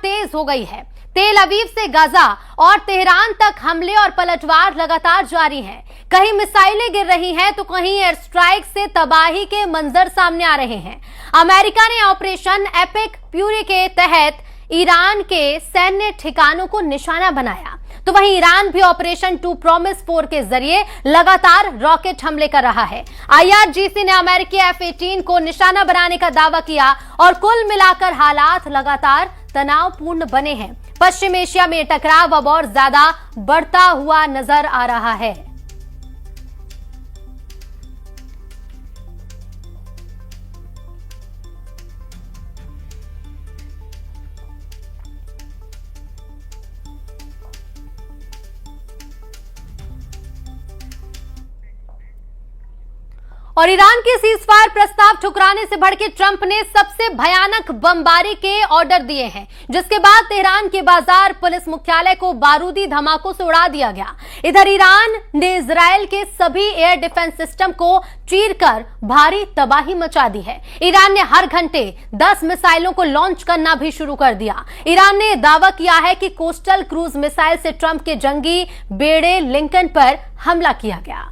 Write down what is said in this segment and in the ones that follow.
तेज हो गई है। तेल अवीव से गाजा और तेहरान तक हमले और पलटवार लगातार जारी हैं। कहीं मिसाइलें गिर रही हैं तो कहीं एयर स्ट्राइक से तबाही के मंजर सामने आ रहे हैं। अमेरिका ने ऑपरेशन एपिक फ्यूरी के तहत ईरान के सैन्य ठिकानों को निशाना बनाया, तो वहीं ईरान भी ऑपरेशन 2 प्रॉमिस 4 के जरिए लगातार रॉकेट हमले कर रहा है। IRGC ने अमेरिकी F-18 को निशाना बनाने का दावा किया और कुल मिलाकर हालात लगातार तनावपूर्ण बने हैं। पश्चिम एशिया में टकराव अब और ज्यादा बढ़ता हुआ नजर आ रहा है। और ईरान के सीजफायर प्रस्ताव ठुकराने से भड़के ट्रंप ने सबसे भयानक बमबारी के ऑर्डर दिए हैं, जिसके बाद तेहरान के बाजार पुलिस मुख्यालय को बारूदी धमाकों से उड़ा दिया गया। इधर ईरान ने इजराइल के सभी एयर डिफेंस सिस्टम को चीरकर भारी तबाही मचा दी है। ईरान ने हर घंटे 10 मिसाइलों को लॉन्च करना भी शुरू कर दिया। ईरान ने दावा किया है कि कोस्टल क्रूज मिसाइल से ट्रंप के जंगी बेड़े लिंकन पर हमला किया गया।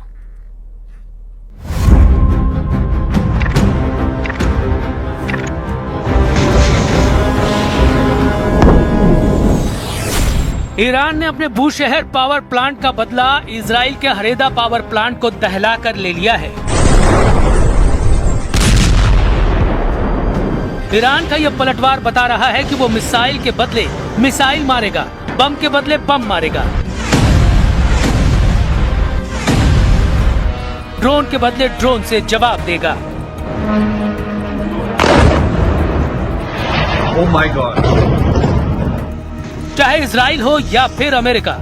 ईरान ने अपने बूशहर पावर प्लांट का बदला इजराइल के हरेदा पावर प्लांट को दहलाकर ले लिया है। ईरान का यह पलटवार बता रहा है कि वो मिसाइल के बदले मिसाइल मारेगा, बम के बदले बम मारेगा, ड्रोन के बदले ड्रोन से जवाब देगा। Oh my God! चाहे इजराइल हो या फिर अमेरिका,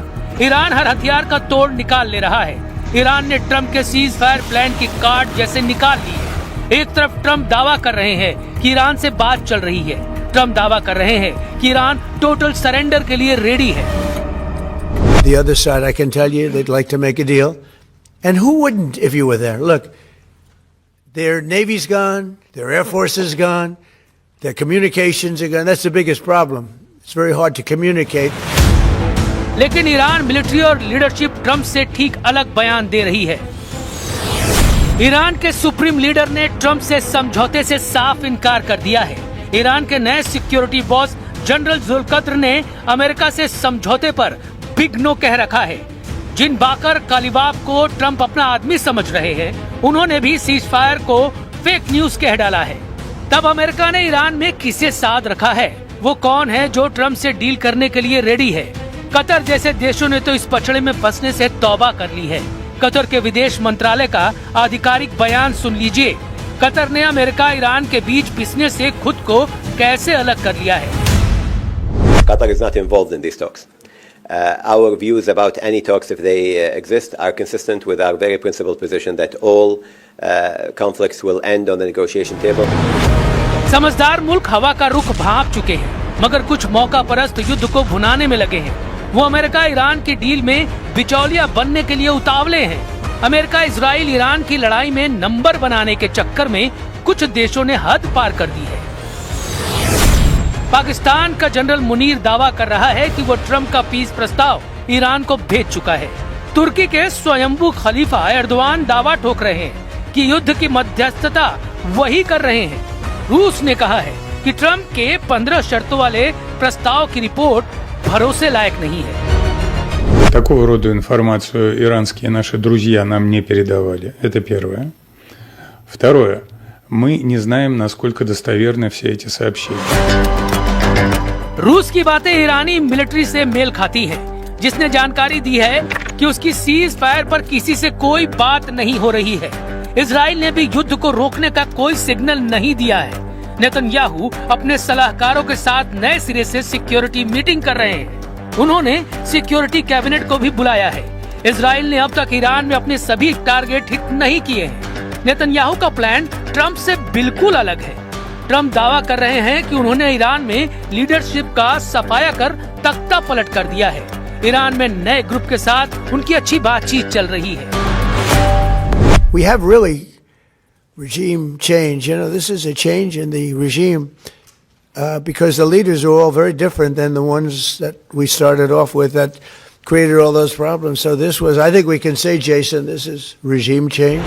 ईरान हर हथियार का तोड़ निकाल ले रहा है। ईरान ने ट्रंप के सीज फायर प्लान की कार्ड जैसे निकाल ली है। एक तरफ ट्रंप दावा कर रहे हैं कि ईरान से बात चल रही है। ट्रंप दावा कर रहे हैं कि ईरान टोटल सरेंडर के लिए रेडी है। The other side, I can tell you, they'd like to make a deal. And who wouldn't if you were there? Look, their Navy's gone, their Air Force is gone, their communications are gone. That's the biggest problem. It's very hard to communicate. लेकिन Iran military और leadership Trump से ठीक अलग बयान दे रही है। Iran के supreme leader ने ट्रंप से समझौते से साफ इनकार कर दिया है। ईरान के नए सिक्योरिटी बॉस जनरल जुल्कद्र ने अमेरिका से समझौते पर बिग नो कह रखा है। जिन बाकर कालिबाफ को ट्रंप अपना आदमी समझ रहे हैं, उन्होंने भी सीज फायर को फेक न्यूज कह डाला है। तब अमेरिका ने ईरान में किसे साध रखा है? वो कौन है जो ट्रंप से डील करने के लिए रेडी है? कतर जैसे देशों ने तो इस पचड़े में फंसने से तौबा कर ली है। कतर के विदेश मंत्रालय का आधिकारिक बयान सुन लीजिए। कतर ने अमेरिका ईरान के बीच पिसने से खुद को कैसे अलग कर लिया है। Qatar is not involved in these talks. Our views about any talks, if they exist, are consistent with our very principled position that all conflicts will end on the negotiation table. समझदार मुल्क हवा का रुख भांप चुके हैं, मगर कुछ मौका परस्त युद्ध को भुनाने में लगे हैं। वो अमेरिका ईरान की डील में बिचौलिया बनने के लिए उतावले हैं। अमेरिका इजराइल ईरान की लड़ाई में नंबर बनाने के चक्कर में कुछ देशों ने हद पार कर दी है। पाकिस्तान का जनरल मुनीर दावा कर रहा है कि वो ट्रंप का पीस प्रस्ताव ईरान को भेज चुका है। तुर्की के स्वयंभू खलीफा एर्दोआन दावा ठोक रहे हैं कि युद्ध की मध्यस्थता वही कर रहे हैं। रूस ने कहा है कि ट्रंप के 15 शर्तों वाले प्रस्ताव की रिपोर्ट भरोसे लायक नहीं है। Такого рода информацию иранские наши друзья нам не передавали. Это первое. Второе. Мы не знаем, насколько достоверны все эти сообщения. रूस की बातें ईरानी मिलिट्री से मेल खाती हैं, जिसने जानकारी दी है कि उसकी सीज फायर पर किसी से कोई बात नहीं हो रही है। इजराइल ने भी युद्ध को रोकने का कोई सिग्नल नहीं दिया है। नेतन्याहू अपने सलाहकारों के साथ नए सिरे से सिक्योरिटी मीटिंग कर रहे हैं। उन्होंने सिक्योरिटी कैबिनेट को भी बुलाया है। इजराइल ने अब तक ईरान में अपने सभी टारगेट हिट नहीं किए हैं। नेतन्याहू का प्लान ट्रंप से बिल्कुल अलग है। ट्रंप दावा कर रहे हैं कि उन्होंने ईरान में लीडरशिप का सफाया कर तख्ता पलट कर दिया है। ईरान में नए ग्रुप के साथ उनकी अच्छी बातचीत चल रही है। We have really regime change. You know, this is a change in the regime. because the leaders are all very different than the ones that we started off with that created all those problems. So this was, I think we can say, Jason, this is regime change.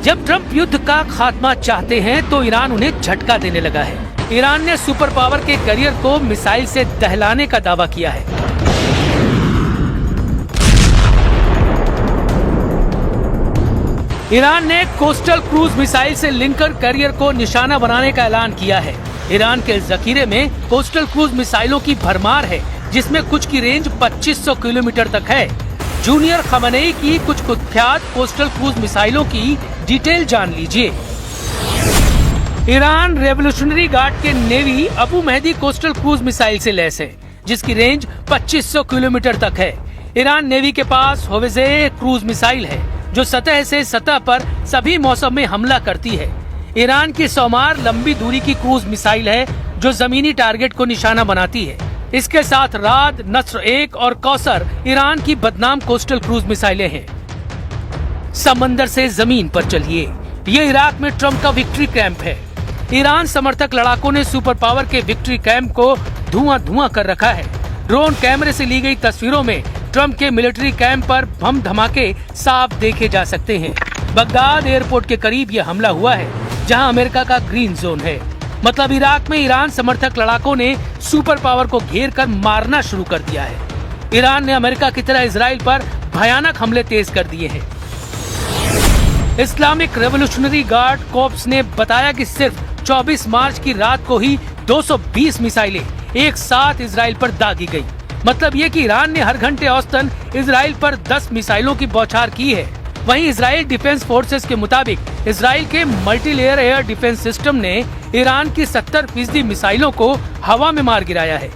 जब Trump युद्ध का खात्मा चाहते हैं तो Iran उन्हें झटका देने लगा है। ईरान ने सुपर पावर के करियर को मिसाइल से दहलाने का दावा किया है। ईरान ने कोस्टल क्रूज मिसाइल से लिंकन करियर को निशाना बनाने का ऐलान किया है। ईरान के जखीरे में कोस्टल क्रूज मिसाइलों की भरमार है, जिसमें कुछ की रेंज 2500 किलोमीटर तक है। जूनियर खमनेई की कुछ कुख्यात कोस्टल क्रूज मिसाइलों की डिटेल जान लीजिए। ईरान रेवोल्यूशनरी गार्ड के navy Abu Mahdi coastal cruise missile से लैस है, जिसकी रेंज 2500 किलोमीटर तक है। ईरान नेवी के पास होविजे क्रूज मिसाइल है, जो सतह से सतह पर सभी मौसम में हमला करती है। ईरान की सौमार लंबी दूरी की क्रूज मिसाइल है, जो जमीनी टारगेट को निशाना बनाती है। इसके साथ राद, नस्र 1 और कौसर ईरान की बदनाम कोस्टल क्रूज मिसाइलें हैं। समंदर से जमीन पर चलिए, ये इराक में ट्रंप का विक्ट्री कैंप है। ईरान समर्थक लड़ाकों ने सुपर पावर के विक्ट्री कैंप को धुआं कर रखा है। ड्रोन कैमरे से ली गई तस्वीरों में ट्रंप के मिलिट्री कैंप पर बम धमाके साफ देखे जा सकते हैं। बगदाद एयरपोर्ट के करीब यह हमला हुआ है, जहां अमेरिका का ग्रीन जोन है। मतलब इराक में ईरान समर्थक लड़ाकों ने सुपर पावर को घेर कर मारना शुरू कर दिया है। ईरान ने अमेरिका की तरह इजराइल पर भयानक हमले तेज कर दिए हैं। इस्लामिक रेवोल्यूशनरी गार्ड कॉर्प्स ने बताया कि सिर्फ 24 मार्च की रात को ही 220 मिसाइलें एक साथ इजराइल पर दागी गई। मतलब ये कि ईरान ने हर घंटे औसतन इजराइल पर 10 मिसाइलों की बौछार की है। वहीं इजराइल डिफेंस फोर्सेस के मुताबिक इजराइल के मल्टीलेयर एयर डिफेंस सिस्टम ने ईरान की 70% मिसाइलों को हवा में मार गिराया है।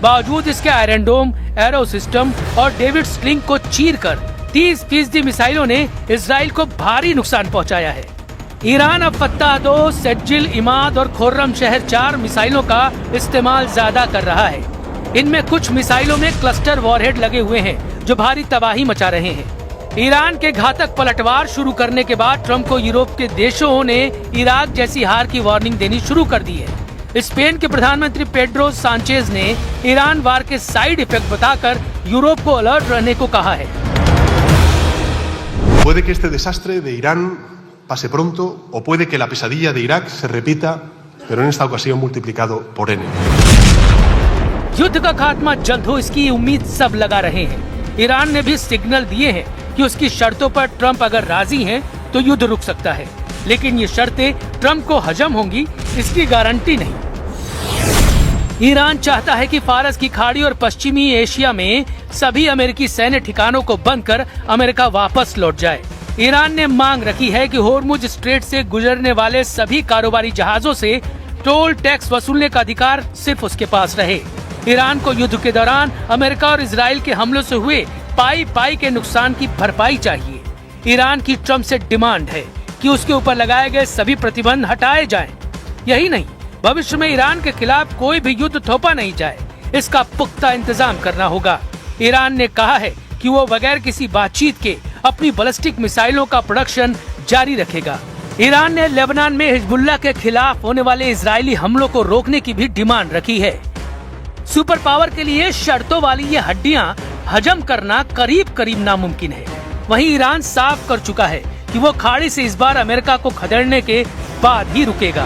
बावजूद इसके आयरन डोम, एरो सिस्टम और डेविड स्लिंग को चीरकर 30% मिसाइलों ने इजराइल को भारी नुकसान पहुंचाया है। ईरान अब फत्ताह 2, सेज्जिल, इमाद और खुर्रम शहर 4 मिसाइलों का इस्तेमाल ज्यादा कर रहा है। इनमें कुछ मिसाइलों में क्लस्टर वॉरहेड लगे हुए हैं, जो भारी तबाही मचा रहे हैं। ईरान के घातक पलटवार शुरू करने के बाद ट्रंप को यूरोप के देशों ने इराक जैसी हार की वार्निंग देनी शुरू कर दी है। स्पेन के प्रधानमंत्री पेड्रो सांचेज ने ईरान वार के साइड इफेक्ट बताकर यूरोप को अलर्ट रहने को कहा है। Puede que este desastre de Irán pase pronto o puede que la pesadilla de Irak se repita, pero en esta ocasión multiplicado por n. युद्ध का खात्मा जल्द हो, इसकी उम्मीद सब लगा रहे हैं। ईरान ने भी सिग्नल दिए हैं कि उसकी शर्तों पर ट्रंप अगर राजी हैं तो युद्ध रुक सकता है, लेकिन ये शर्तें ट्रंप को हजम होंगी, इसकी गारंटी नहीं। ईरान चाहता है कि फारस की खाड़ी और पश्चिमी एशिया में सभी अमेरिकी सैन्य ठिकानों को बंद कर अमेरिका वापस लौट जाए। ईरान ने मांग रखी है कि होर्मुज स्ट्रेट से गुजरने वाले सभी कारोबारी जहाजों से टोल टैक्स वसूलने का अधिकार सिर्फ उसके पास रहे। ईरान को युद्ध के दौरान अमेरिका और इजराइल के हमलों से हुए पाई के नुकसान की भरपाई चाहिए। ईरान की ट्रंप से डिमांड है कि उसके ऊपर लगाए गए सभी प्रतिबंध हटाए जाएं। यही नहीं, भविष्य में ईरान के खिलाफ कोई भी युद्ध थोपा नहीं जाए, इसका पुख्ता इंतजाम करना होगा। ईरान ने कहा है कि वो बगैर किसी बातचीत के अपनी बैलिस्टिक मिसाइलों का प्रोडक्शन जारी रखेगा। ईरान ने लेबनान में हिजबुल्लाह के खिलाफ होने वाले इजरायली हमलों को रोकने की भी डिमांड रखी है। सुपर पावर के लिए शर्तों वाली ये हड्डियां हजम करना करीब नामुमकिन है। वहीं ईरान साफ कर चुका है कि वो खाड़ी से इस बार अमेरिका को खदेड़ने के बाद ही रुकेगा।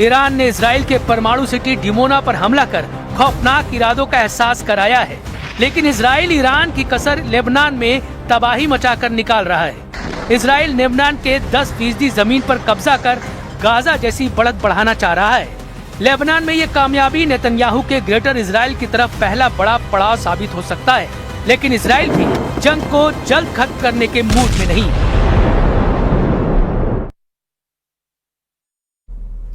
ईरान ने इजराइल के परमाणु सिटी डिमोना पर हमला कर खौफनाक इरादों का एहसास कराया है, लेकिन इजराइल ईरान की कसर लेबनान में तबाही मचाकर निकाल रहा है। इजराइल लेबनान के 10% जमीन पर कब्जा कर गाजा जैसी बढ़त बढ़ाना चाह रहा है। लेबनान में ये कामयाबी नेतन्याहू के ग्रेटर इजराइल की तरफ पहला बड़ा पड़ाव साबित हो सकता है, लेकिन इजराइल भी जंग को जल्द खत्म करने के मूड में नहीं।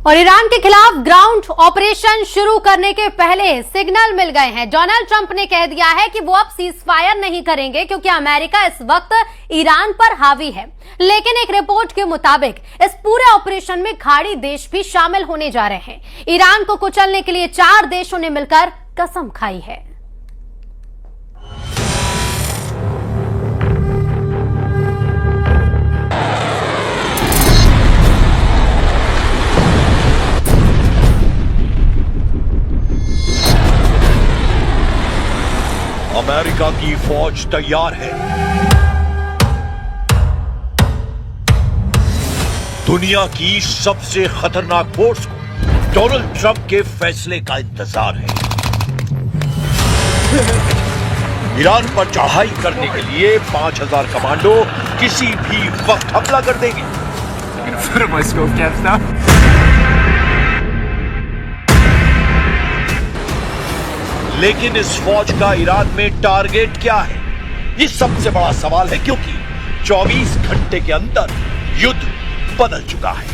और ईरान के खिलाफ ग्राउंड ऑपरेशन शुरू करने के पहले सिग्नल मिल गए हैं। डोनाल्ड ट्रंप ने कह दिया है कि वो अब सीज फायर नहीं करेंगे क्योंकि अमेरिका इस वक्त ईरान पर हावी है। लेकिन एक रिपोर्ट के मुताबिक इस पूरे ऑपरेशन में खाड़ी देश भी शामिल होने जा रहे हैं। ईरान को कुचलने के लिए 4 देशों ने मिलकर कसम खाई है। अमेरिका की फौज तैयार है। दुनिया की सबसे खतरनाक फोर्स को डोनाल्ड ट्रंप के फैसले का इंतजार है। ईरान पर चढ़ाई करने के लिए 5000 कमांडो किसी भी वक्त हमला कर देंगे। लेकिन इस फौज का ईरान में टारगेट क्या है, ये सबसे बड़ा सवाल है, क्योंकि 24 घंटे के अंदर युद्ध बदल चुका है।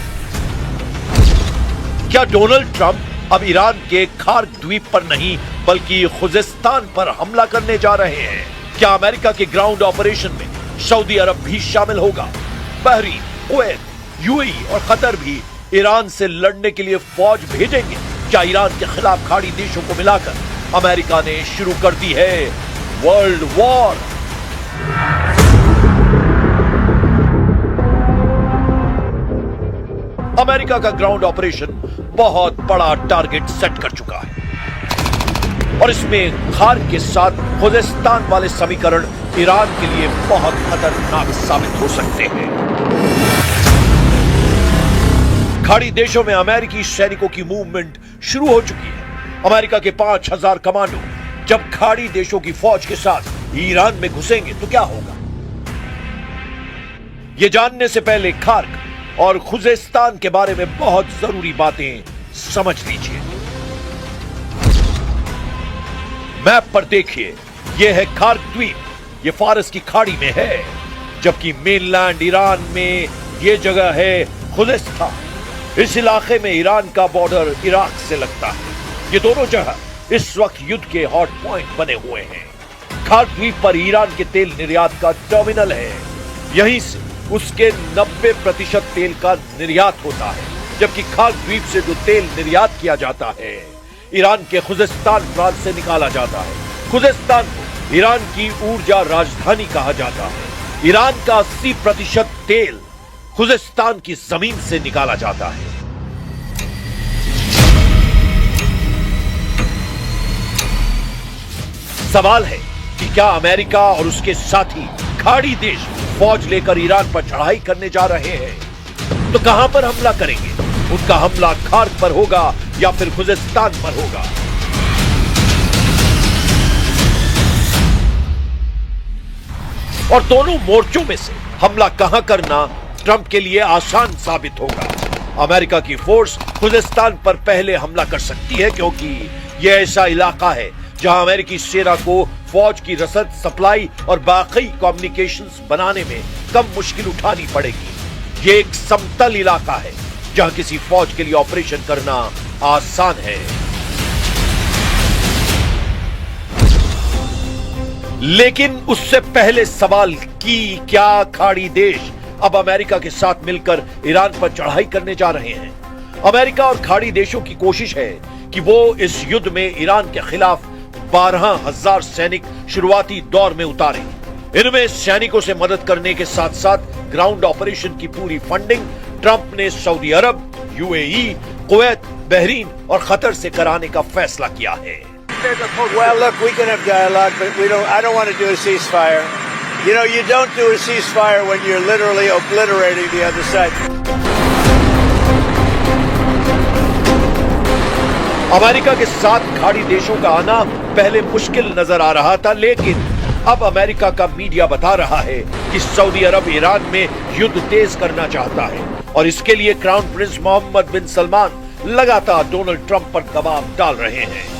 क्या डोनाल्ड ट्रंप अब ईरान के खार्क द्वीप पर नहीं बल्कि खुजेस्तान पर हमला करने जा रहे हैं? क्या अमेरिका के ग्राउंड ऑपरेशन में सऊदी अरब भी शामिल होगा? बहरीन, कुवैत, यूएई और कतर भी ईरान से लड़ने के लिए फौज भेजेंगे? क्या ईरान के खिलाफ खाड़ी देशों को मिलाकर अमेरिका ने शुरू कर दी है वर्ल्ड वॉर? अमेरिका का ग्राउंड ऑपरेशन बहुत बड़ा टारगेट सेट कर चुका है और इसमें खार्क के साथ खुजेस्तान वाले समीकरण ईरान के लिए बहुत खतरनाक साबित हो सकते हैं। खाड़ी देशों में अमेरिकी सैनिकों की मूवमेंट शुरू हो चुकी है। अमेरिका के 5000 कमांडो जब खाड़ी देशों की फौज के साथ ईरान में घुसेंगे तो क्या होगा? यह जानने से पहले खार्क और खुजेस्तान के बारे में बहुत जरूरी बातें समझ लीजिए। मैप पर देखिए, यह है खार्क द्वीप, यह फारस की खाड़ी में है, जबकि मेनलैंड ईरान में यह जगह है खुजेस्तान। इस इलाके में ईरान का बॉर्डर इराक से लगता है। ये दोनों जगह इस वक्त युद्ध के हॉट पॉइंट बने हुए हैं। खार्क द्वीप पर ईरान के तेल निर्यात का टर्मिनल है। यहीं से उसके 90% तेल का निर्यात होता है, जबकि खार्क द्वीप से जो तेल निर्यात किया जाता है ईरान के खुजेस्तान प्रांत से निकाला जाता है। खुजेस्तान को ईरान की ऊर्जा राजधानी कहा जाता है। ईरान का 80% तेल खुजेस्तान की जमीन से निकाला जाता है। सवाल है कि क्या अमेरिका और उसके साथी खाड़ी देश फौज लेकर ईरान पर चढ़ाई करने जा रहे हैं? तो कहां पर हमला करेंगे? उनका हमला खार्क पर होगा या फिर खुजेस्तान पर होगा? और दोनों मोर्चों में से हमला कहां करना ट्रंप के लिए आसान साबित होगा। अमेरिका की फोर्स खुजेस्तान पर पहले हमला कर सकती है, क्योंकि यह ऐसा इलाका है जहां अमेरिकी सेना को फौज की रसद, सप्लाई और बाकी कम्युनिकेशंस बनाने में कम मुश्किल उठानी पड़ेगी। यह एक समतल इलाका है जहां किसी फौज के लिए ऑपरेशन करना आसान है। लेकिन उससे पहले सवाल कि क्या खाड़ी देश अब अमेरिका के साथ मिलकर ईरान पर चढ़ाई करने जा रहे हैं? अमेरिका और खाड़ी देशों की कोशिश है कि वो इस युद्ध में ईरान के खिलाफ 12,000 सैनिक शुरुआती दौर में उतारे। इनमें सैनिकों से मदद करने के साथ साथ ग्राउंड ऑपरेशन की पूरी फंडिंग ट्रंप ने सऊदी अरब, यूएई, कुवैत, बहरीन और कतर से कराने का फैसला किया है। Well, look, we can have dialogue, but I don't want to do a ceasefire. You know, you don't do a ceasefire when you're literally obliterating the other side. America के साथ खाड़ी देशों का आना पहले मुश्किल नजर आ रहा था, लेकिन अब अमेरिका का मीडिया बता रहा है कि सऊदी अरब ईरान में युद्ध तेज करना चाहता है और इसके लिए क्राउन प्रिंस मोहम्मद बिन सलमान लगातार डोनाल्ड ट्रंप पर दबाव डाल रहे हैं।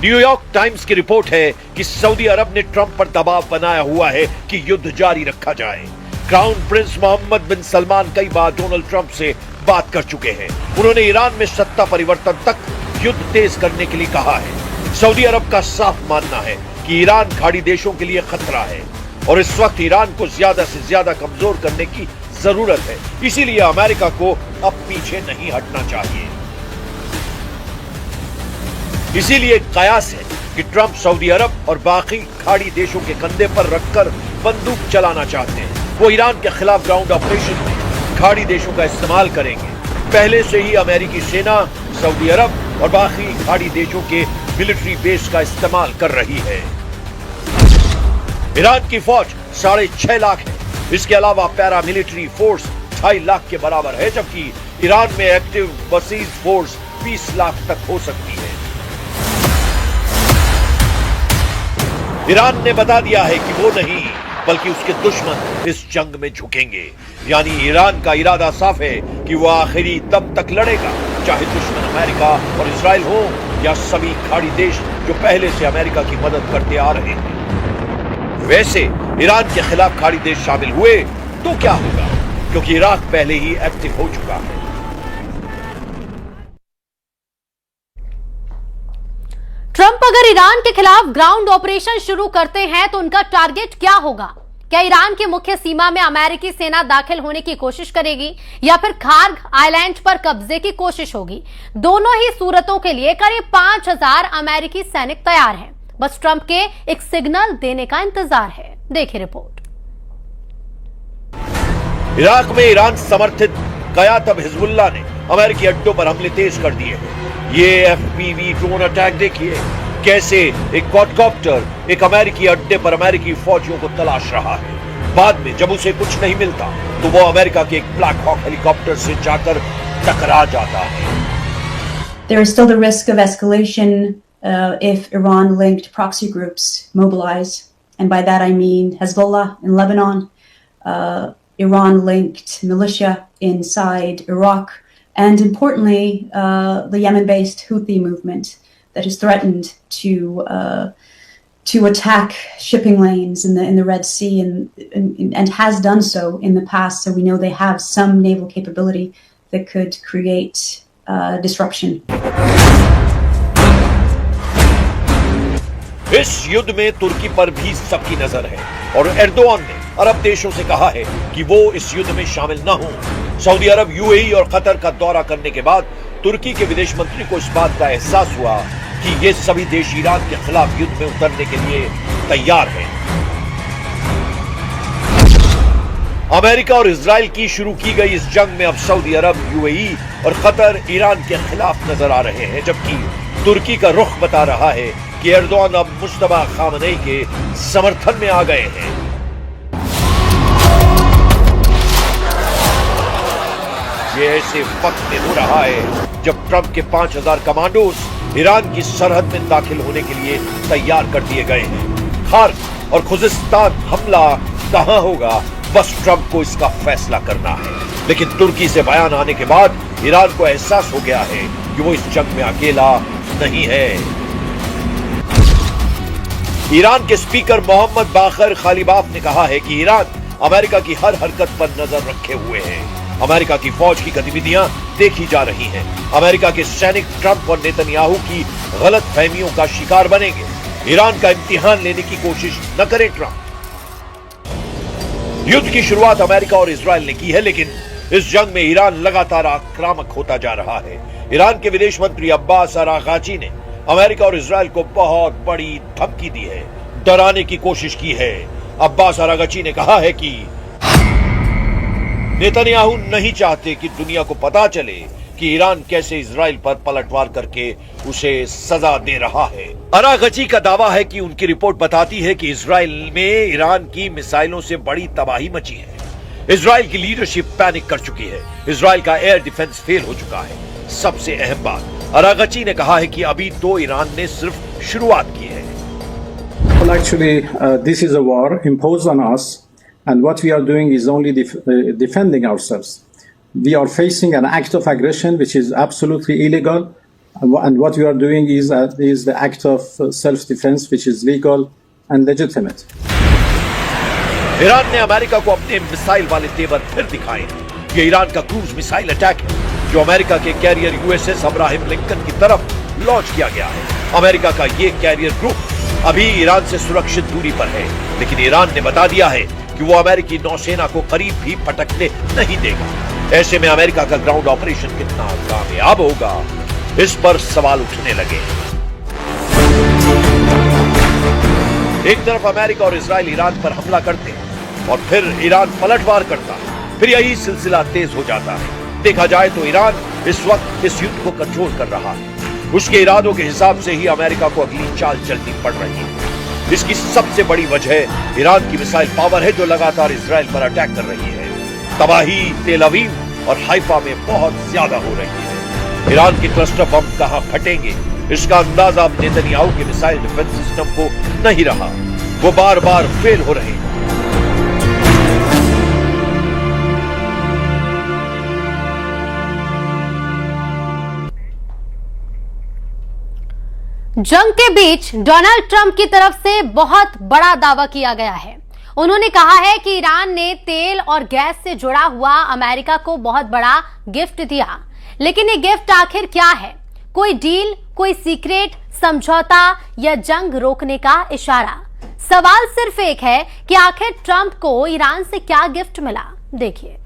न्यूयॉर्क टाइम्स की रिपोर्ट है कि सऊदी अरब ने ट्रंप पर दबाव बनाया हुआ है कि युद्ध जारी रखा जाए। क्राउन प्रिंस मोहम्मद बिन सलमान कई बार डोनाल्ड ट्रंप से बात कर चुके हैं। उन्होंने ईरान में सत्ता परिवर्तन तक युद्ध तेज करने के लिए कहा है। सऊदी अरब का साफ मानना है कि ईरान खाड़ी देशों के लिए खतरा है और इस वक्त ईरान को ज्यादा से ज्यादा कमजोर करने की जरूरत है। इसीलिए अमेरिका को अब पीछे नहीं हटना चाहिए। इसीलिए कयास है कि ट्रंप सऊदी अरब और बाकी खाड़ी देशों के कंधे पर रखकर बंदूक चलाना चाहते हैं। वो ईरान के खिलाफ ग्राउंड ऑपरेशन में खाड़ी देशों का इस्तेमाल करेंगे। पहले से ही अमेरिकी सेना सऊदी अरब और बाकी खाड़ी देशों के मिलिट्री बेस का इस्तेमाल कर रही है। ईरान की फौज 6.5 लाख है। इसके अलावा पैरा मिलिट्री फोर्स 2.5 लाख के बराबर है, जबकि ईरान में एक्टिव बसीज फोर्स 20 लाख तक हो सकती है। ईरान ने बता दिया है कि वो नहीं बल्कि उसके दुश्मन इस जंग में झुकेंगे। यानी ईरान का इरादा साफ है कि वो आखिरी दम तक लड़ेगा, चाहे दुश्मन अमेरिका और इजराइल हो या सभी खाड़ी देश जो पहले से अमेरिका की मदद करते आ रहे हैं। वैसे ईरान के खिलाफ खाड़ी देश शामिल हुए तो क्या होगा, क्योंकि इराक पहले ही एक्टिव हो चुका है। ट्रंप अगर ईरान के खिलाफ ग्राउंड ऑपरेशन शुरू करते हैं तो उनका टारगेट क्या होगा? क्या ईरान की मुख्य सीमा में अमेरिकी सेना दाखिल होने की कोशिश करेगी या फिर खार्ग आइलैंड पर कब्जे की कोशिश होगी? दोनों ही सूरतों के लिए करीब 5000 अमेरिकी सैनिक तैयार हैं। बस ट्रंप के एक सिग्नल देने का इंतजार है। देखिए रिपोर्ट। इराक में ईरान समर्थित कयातब हिजबुल्लाह ने अमेरिकी अड्डों पर हमले तेज कर दिए हैं। ये एफपीवी ड्रोन अटैक देखिए, कैसे एक क्वाडकॉप्टर एक अमेरिकी अड्डे पर अमेरिकी फौजियों को तलाश रहा है। बाद में जब उसे कुछ नहीं मिलता तो वो अमेरिका के एक ब्लैक हॉक हेलीकॉप्टर से जाकर टकरा जाता है। There is still the risk of escalation if Iran-linked proxy groups mobilize, and by that I mean Hezbollah in Lebanon, Iran-linked militia inside Iraq, and importantly, the Yemen-based Houthi movement that has threatened to attack shipping lanes in the Red Sea and has done so in the past. So we know they have some naval capability that could create disruption. इस युद्ध में तुर्की पर भी सबकी नजर है और Erdogan ने अरब देशों से कहा है कि वो इस युद्ध में शामिल न हों। सऊदी अरब, यूएई और कतर का दौरा करने के बाद तुर्की के विदेश मंत्री को इस बात का एहसास हुआ कि ये सभी देश ईरान के खिलाफ युद्ध में उतरने के लिए तैयार हैं। अमेरिका और इजराइल की शुरू की गई इस जंग में अब सऊदी अरब, यूएई और कतर ईरान के खिलाफ नजर आ रहे हैं, जबकि तुर्की का रुख बता रहा है कि एर्दोआन अब मुस्तफा खामनेई के समर्थन में आ गए हैं। ये ऐसे वक्त में हो रहा है जब ट्रंप के 5000 कमांडोज ईरान की सरहद में दाखिल होने के लिए तैयार कर दिए गए हैं। खार्ग और खुजिस्तान हमला कहां होगा, बस ट्रंप को इसका फैसला करना है। लेकिन तुर्की से बयान आने के बाद ईरान को एहसास हो गया है कि वो इस जंग में अकेला नहीं है। ईरान के स्पीकर मोहम्मद बाकर खालिबाफ ने कहा है कि ईरान अमेरिका की हर हरकत पर नजर रखे हुए है। अमेरिका की फौज की गतिविधियां देखी जा रही हैं। अमेरिका के सैनिक ट्रंप और नेतन्याहू की गलत फहमियों का शिकार बनेंगे। ईरान का इम्तिहान लेने की कोशिश न करें ट्रंप। युद्ध की शुरुआत अमेरिका और इजराइल ने की है, लेकिन इस जंग में ईरान लगातार आक्रामक होता जा रहा है। ईरान के विदेश मंत्री अब्बास अरागाची ने अमेरिका और इजराइल को बहुत बड़ी धमकी दी है, डराने की कोशिश की है। अब्बास अरागाची ने कहा है कि नेतन्याहू नहीं चाहते कि दुनिया को पता चले कि ईरान कैसे इजराइल पर पलटवार करके उसे सजा दे रहा है। अरागाची का दावा है कि उनकी रिपोर्ट बताती है कि इजराइल में ईरान की मिसाइलों से बड़ी तबाही मची है। इजराइल की लीडरशिप पैनिक कर चुकी है। इजराइल का एयर डिफेंस फेल हो चुका है। सबसे अहम बात, अरागाची ने कहा है कि अभी तो ईरान ने सिर्फ शुरुआत की है। Well, actually, this is a war imposed on us, and what we are doing is only defending ourselves. We are facing an act of aggression which is absolutely illegal, and what we are doing is the act of self-defense which is legal and legitimate. Iran ने America को अपने missile वाले तेवर फिर दिखाए। ये Iran का cruise missile attack है जो अमेरिका के कैरियर यूएसएस अब्राहम लिंकन की तरफ लॉन्च किया गया है। अमेरिका का ये कैरियर ग्रुप अभी ईरान से सुरक्षित दूरी पर है, लेकिन ईरान ने बता दिया है कि वो अमेरिकी नौसेना को करीब भी पटकने नहीं देगा। ऐसे में अमेरिका का ग्राउंड ऑपरेशन कितना कामयाब होगा, इस पर सवाल उठने लगे। एक तरफ अमेरिका और इजराइल ईरान पर हमला करते हैं और फिर ईरान पलटवार करता है, फिर यही सिलसिला तेज हो जाता है। देखा जाए तो ईरान इस वक्त इस युद्ध को कंट्रोल कर रहा है। उसके इरादों के हिसाब से ही अमेरिका को अगली चाल चलनी पड़ रही है। इसकी सबसे बड़ी वजह ईरान की मिसाइल पावर है जो लगातार इजराइल पर अटैक कर रही है। तबाही तेल अवीव और हाइफा में बहुत ज्यादा हो रही है। ईरान के क्लस्टर बम कहां फटेंगे, इसका अंदाजा अब नेतन्याहू के मिसाइल डिफेंस सिस्टम को नहीं रहा। वो बार बार फेल हो रहे हैं। जंग के बीच डोनाल्ड ट्रंप की तरफ से बहुत बड़ा दावा किया गया है। उन्होंने कहा है कि ईरान ने तेल और गैस से जुड़ा हुआ अमेरिका को बहुत बड़ा गिफ्ट दिया, लेकिन ये गिफ्ट आखिर क्या है? कोई डील, कोई सीक्रेट समझौता या जंग रोकने का इशारा? सवाल सिर्फ एक है कि आखिर ट्रंप को ईरान से क्या गिफ्ट मिला। देखिए।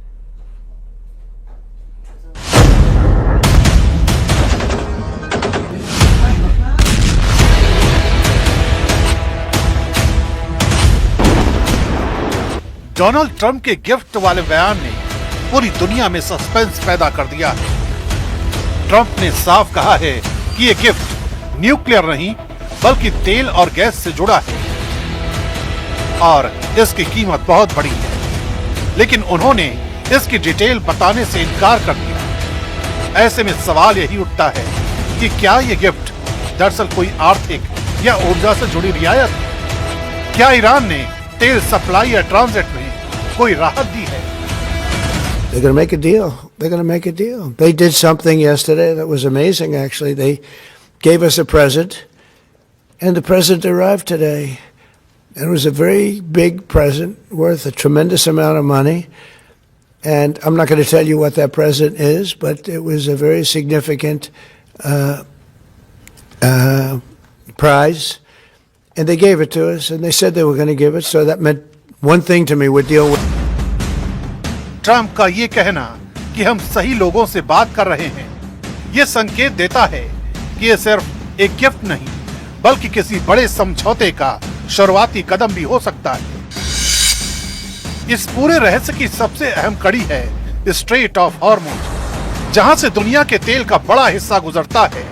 डोनाल्ड ट्रंप के गिफ्ट वाले बयान ने पूरी दुनिया में सस्पेंस पैदा कर दिया है। ट्रंप ने साफ कहा है कि ये गिफ्ट न्यूक्लियर नहीं बल्कि तेल और गैस से जुड़ा है और इसकी कीमत बहुत बड़ी है, लेकिन उन्होंने इसकी डिटेल बताने से इनकार कर दिया। ऐसे में सवाल यही उठता है कि क्या ये गिफ्ट दरअसल कोई आर्थिक या ऊर्जा से जुड़ी रियायत है? क्या ईरान ने तेल सप्लाई या ट्रांजिट में कोई राहत दी है? They're going to make a deal. They're going to make a deal. They did something yesterday that was amazing, actually. They gave us a present, and the present arrived today. It was a very big present worth a tremendous amount of money. And I'm not going to tell you what that present is, but it was a very significant prize. And they gave it to us, and they said they were going to give it, so that meant one thing to me, we're dealing with. Trump का ये कहना कि हम सही लोगों से बात कर रहे हैं, ये संकेत देता है कि ये सिर्फ एक गिफ्ट नहीं, बल्कि किसी बड़े समझौते का शुरुआती कदम भी हो सकता है। इस पूरे रहस्य की सबसे अहम कड़ी है स्ट्रेट ऑफ हॉर्मुज, जहां से दुनिया के तेल का बड़ा हिस्सा गुजरता है।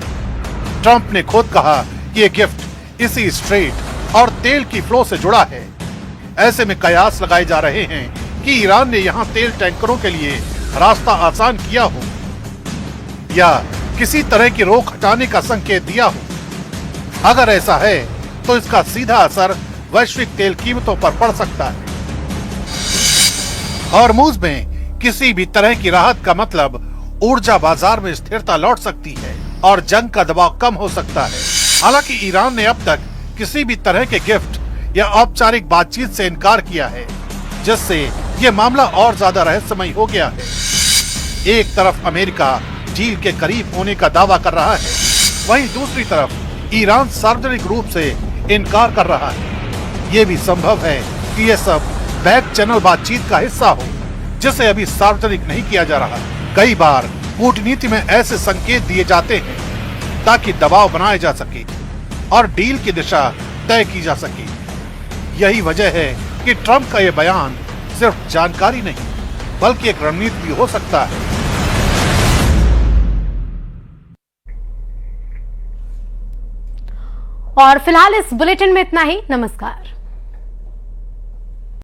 ट्रंप ने खुद कहा कि ये गिफ्ट इसी स्ट्रेट और तेल की फ्लो से जुड़ा है। ऐसे में कयास लगाए जा रहे हैं कि ईरान ने यहाँ तेल टैंकरों के लिए रास्ता आसान किया हो या किसी तरह की रोक हटाने का संकेत दिया हो। अगर ऐसा है तो इसका सीधा असर वैश्विक तेल कीमतों पर पड़ सकता है। हॉर्मुज में किसी भी तरह की राहत का मतलब ऊर्जा बाजार में स्थिरता लौट सकती है और जंग का दबाव कम हो सकता है। हालांकि ईरान ने अब तक किसी भी तरह के गिफ्ट या औपचारिक बातचीत से इनकार किया है, जिससे ये मामला और ज्यादा रहस्यमय हो गया है। एक तरफ अमेरिका डील के करीब होने का दावा कर रहा है, वहीं दूसरी तरफ ईरान सार्वजनिक रूप से इनकार कर रहा है। ये भी संभव है कि ये सब बैक चैनल बातचीत का हिस्सा हो, जिसे अभी सार्वजनिक नहीं किया जा रहा। कई बार कूटनीति में ऐसे संकेत दिए जाते हैं ताकि दबाव बनाया जा सके और डील की दिशा तय की जा सके। यही वजह है कि ट्रंप का यह बयान सिर्फ जानकारी नहीं बल्कि एक रणनीति भी हो सकता है। और फिलहाल इस बुलेटिन में इतना ही। नमस्कार।